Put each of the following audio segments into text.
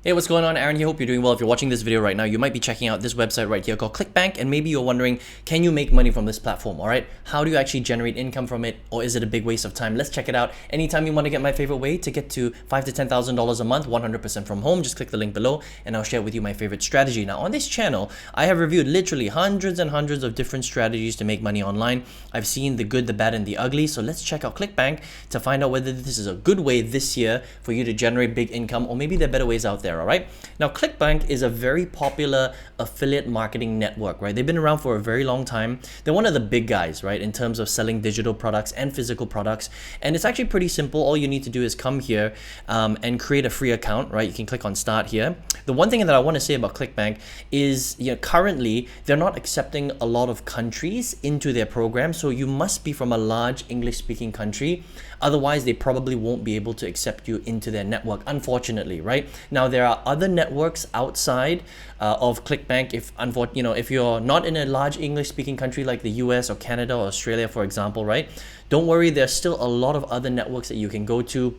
Hey, what's going on? Aaron here. Hope you're doing well. If you're watching this video right now, you might be checking out this website right here called Clickbank, and maybe you're wondering, can you make money from this platform? All right, how do you actually generate income from it, or is it a big waste of time? Let's check it out. Anytime you want to get my favorite way to get to $5,000 to $10,000 a month, 100% from home, just click the link below, and I'll share with you my favorite strategy. Now, on this channel, I have reviewed literally hundreds and hundreds of different strategies to make money online. I've seen the good, the bad, and the ugly. So let's check out Clickbank to find out whether this is a good way this year for you to generate big income, or maybe there are better ways out there. All right. Now, Clickbank is a very popular affiliate marketing network, right? They've been around for a very long time. They're one of the big guys, right, in terms of selling digital products and physical products. And it's actually pretty simple. All you need to do is come here and create a free account, right? You can click on start here. The one thing that I want to say about Clickbank is, currently they're not accepting a lot of countries into their program. So you must be from a large English-speaking country. Otherwise, they probably won't be able to accept you into their network, unfortunately, right? Now, there are other networks outside of Clickbank. If you're not in a large English-speaking country like the US or Canada or Australia, for example, right? Don't worry, there's still a lot of other networks that you can go to,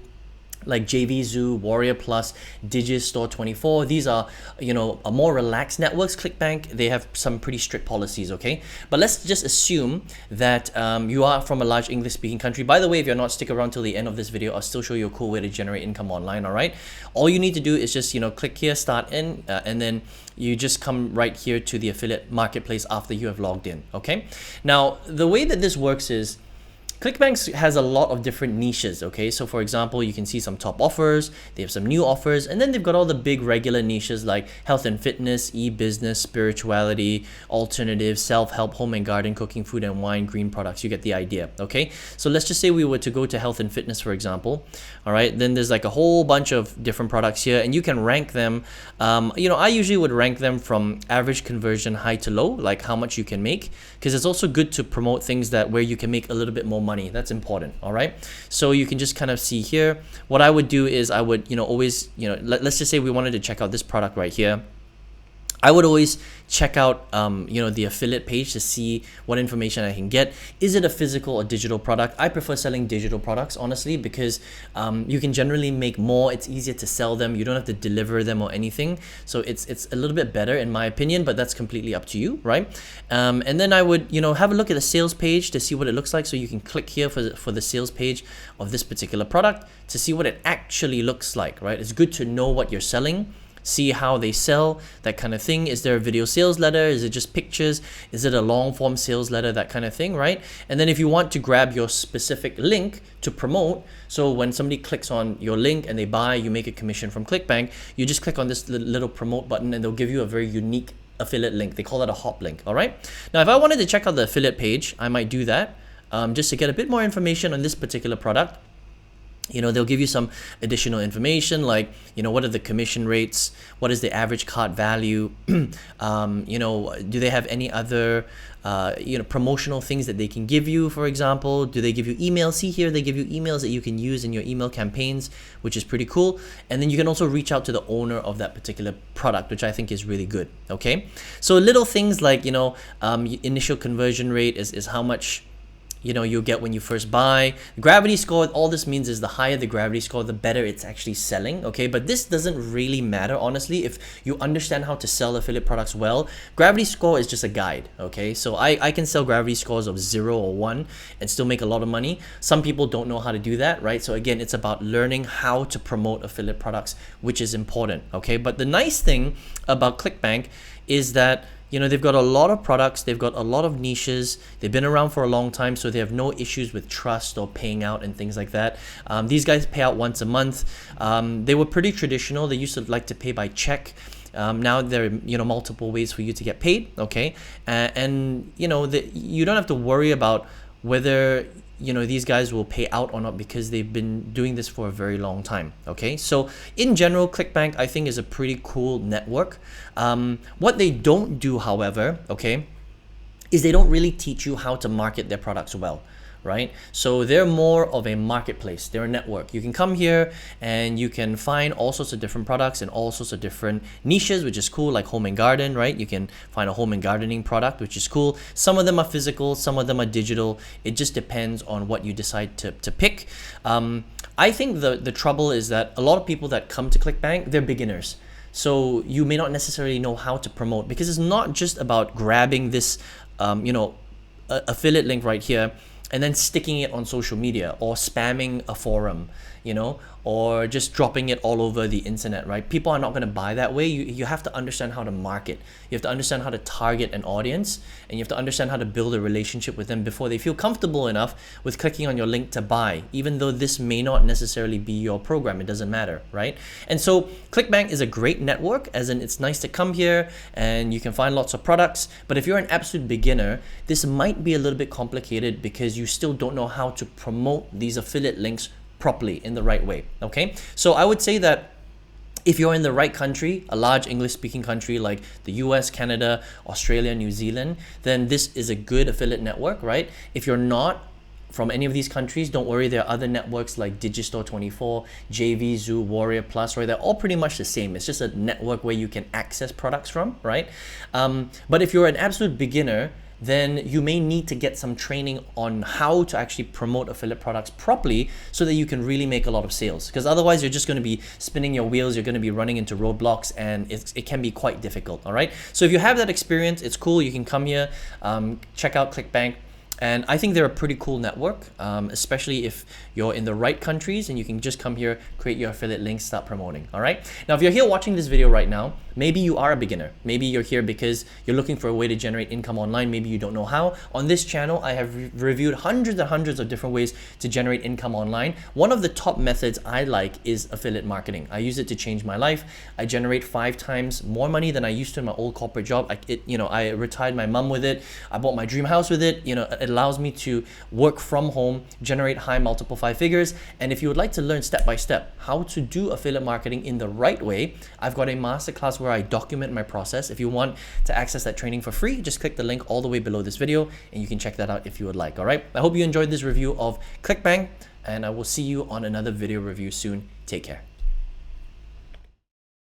like JVZoo, Warrior Plus, Digistore24. These are, a more relaxed networks. Clickbank, they have some pretty strict policies, okay? But let's just assume that you are from a large English-speaking country. By the way, if you're not, stick around till the end of this video. I'll still show you a cool way to generate income online, all right? All you need to do is just, click here, start in, and then you just come right here to the affiliate marketplace after you have logged in, okay? Now, the way that this works is, Clickbank has a lot of different niches, okay? So for example, you can see some top offers, they have some new offers, and then they've got all the big regular niches like health and fitness, e-business, spirituality, alternative, self-help, home and garden, cooking, food and wine, green products. You get the idea, okay? So let's just say we were to go to health and fitness, for example, all right? Then there's like a whole bunch of different products here, and you can rank them. I usually would rank them from average conversion, high to low, like how much you can make, because it's also good to promote things that where you can make a little bit more money. That's important. All right, so you can just kind of see here. What I would do is I would always let's just say we wanted to check out this product right here. I would always check out the affiliate page to see what information I can get. Is it a physical or digital product? I prefer selling digital products, honestly, because you can generally make more. It's easier to sell them. You don't have to deliver them or anything. So it's a little bit better in my opinion, but that's completely up to you, right? And then I would have a look at the sales page to see what it looks like. So you can click here for the sales page of this particular product to see what it actually looks like, right? It's good to know what you're selling, see how they sell, that kind of thing. Is there a video sales letter? Is it just pictures? Is it a long form sales letter? That kind of thing, right? And then if you want to grab your specific link to promote, so when somebody clicks on your link and they buy, you make a commission from Clickbank, you just click on this little promote button and they'll give you a very unique affiliate link. They call it a hop link, all right? Now, if I wanted to check out the affiliate page, I might do that just to get a bit more information on this particular product. They'll give you some additional information like, what are the commission rates? What is the average cart value? Do they have any other, promotional things that they can give you, for example? Do they give you emails? See here, they give you emails that you can use in your email campaigns, which is pretty cool. And then you can also reach out to the owner of that particular product, which I think is really good, okay? So little things like, initial conversion rate is how much you'll get when you first buy. Gravity score, all this means is the higher the gravity score, the better it's actually selling, okay? But this doesn't really matter, honestly, if you understand how to sell affiliate products well. Gravity score is just a guide, okay? So I can sell gravity scores of 0 or 1 and still make a lot of money. Some people don't know how to do that, right? So again, it's about learning how to promote affiliate products, which is important, okay? But the nice thing about Clickbank is that they've got a lot of products, they've got a lot of niches, they've been around for a long time, so they have no issues with trust or paying out and things like that. These guys pay out once a month. They were pretty traditional. They used to like to pay by check. Now there are multiple ways for you to get paid, okay? And you don't have to worry about whether these guys will pay out or not, because they've been doing this for a very long time, okay? So in general, Clickbank, I think, is a pretty cool network. What they don't do, however, okay, is they don't really teach you how to market their products well, right? So they're more of a marketplace. They're a network. You can come here and you can find all sorts of different products and all sorts of different niches, which is cool, like home and garden, right? You can find a home and gardening product, which is cool. Some of them are physical, some of them are digital. It just depends on what you decide to pick. I think the trouble is that a lot of people that come to Clickbank, they're beginners. So you may not necessarily know how to promote, because it's not just about grabbing this, affiliate link right here and then sticking it on social media or spamming a forum, or just dropping it all over the internet, right? People are not going to buy that way. You have to understand how to market. You have to understand how to target an audience, and you have to understand how to build a relationship with them before they feel comfortable enough with clicking on your link to buy, even though this may not necessarily be your program. It doesn't matter, right? And so Clickbank is a great network, as in it's nice to come here and you can find lots of products. But if you're an absolute beginner, this might be a little bit complicated because you still don't know how to promote these affiliate links properly in the right way. Okay, so I would say that if you're in the right country, a large English speaking country like the US, Canada, Australia, New Zealand, then this is a good affiliate network, right? If you're not from any of these countries, don't worry, there are other networks like Digistore24, JV, Zoo, Warrior Plus, right? They're all pretty much the same. It's just a network where you can access products from, right? But if you're an absolute beginner, then you may need to get some training on how to actually promote affiliate products properly so that you can really make a lot of sales. Because otherwise you're just going to be spinning your wheels, you're going to be running into roadblocks, and it can be quite difficult, all right? So if you have that experience, it's cool. You can come here, check out Clickbank. And I think they're a pretty cool network, especially if you're in the right countries and you can just come here, create your affiliate links, start promoting, all right? Now, if you're here watching this video right now, maybe you are a beginner. Maybe you're here because you're looking for a way to generate income online. Maybe you don't know how. On this channel, I have reviewed hundreds and hundreds of different ways to generate income online. One of the top methods I like is affiliate marketing. I use it to change my life. I generate 5 times more money than I used to in my old corporate job. I retired my mom with it. I bought my dream house with it. It allows me to work from home, generate high multiple 5 figures. And if you would like to learn step by step how to do affiliate marketing in the right way, I've got a masterclass where I document my process. If you want to access that training for free, just click the link all the way below this video and you can check that out if you would like. All right, I hope you enjoyed this review of Clickbank, and I will see you on another video review soon. Take care.